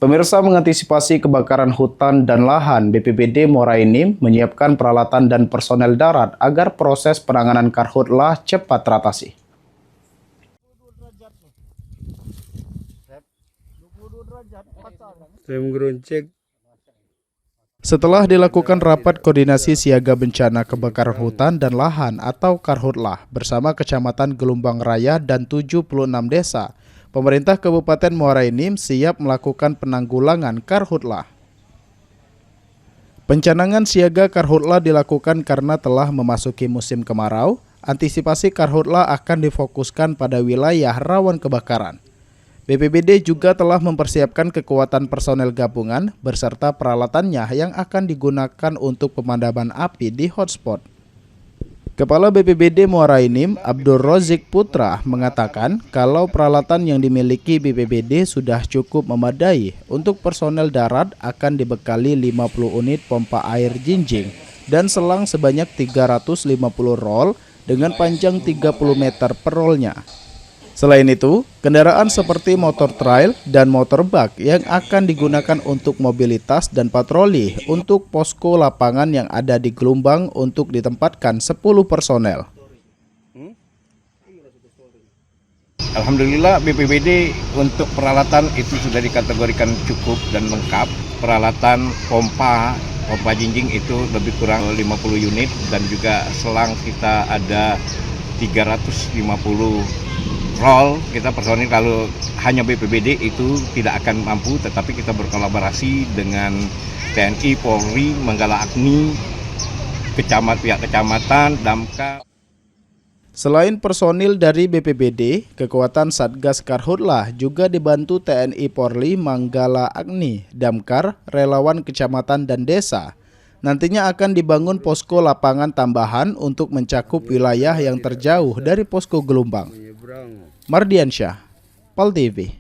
Pemirsa, mengantisipasi kebakaran hutan dan lahan, BPBD Muara Enim menyiapkan peralatan dan personel darat agar proses penanganan karhutlah cepat teratasi. Setelah dilakukan rapat koordinasi siaga bencana kebakaran hutan dan lahan atau karhutlah bersama Kecamatan Gelombang Raya dan 76 desa, pemerintah Kabupaten Muara Enim siap melakukan penanggulangan karhutlah. Pencanangan siaga karhutlah dilakukan karena telah memasuki musim kemarau. Antisipasi karhutlah akan difokuskan pada wilayah rawan kebakaran. BPBD juga telah mempersiapkan kekuatan personel gabungan beserta peralatannya yang akan digunakan untuk pemadaman api di hotspot. Kepala BPBD Muara Enim, Abdul Rozik Putra, mengatakan kalau peralatan yang dimiliki BPBD sudah cukup memadai. Untuk personel darat akan dibekali 50 unit pompa air jinjing dan selang sebanyak 350 roll dengan panjang 30 meter per rollnya. Selain itu, kendaraan seperti motor trail dan motor bak yang akan digunakan untuk mobilitas dan patroli untuk posko lapangan yang ada di Gelombang untuk ditempatkan 10 personel. Alhamdulillah BPBD untuk peralatan itu sudah dikategorikan cukup dan lengkap. Peralatan pompa jinjing itu lebih kurang 50 unit dan juga selang kita ada 350 roll. Kita personil kalau hanya BPBD itu tidak akan mampu, tetapi kita berkolaborasi dengan TNI, Polri, Manggala Agni, pihak kecamatan, Damkar. Selain personil dari BPBD, kekuatan Satgas Karhutlah juga dibantu TNI, Polri, Manggala Agni, Damkar, relawan kecamatan dan desa. Nantinya akan dibangun posko lapangan tambahan untuk mencakup wilayah yang terjauh dari posko Gelombang. Mardiansyah, PAL TV.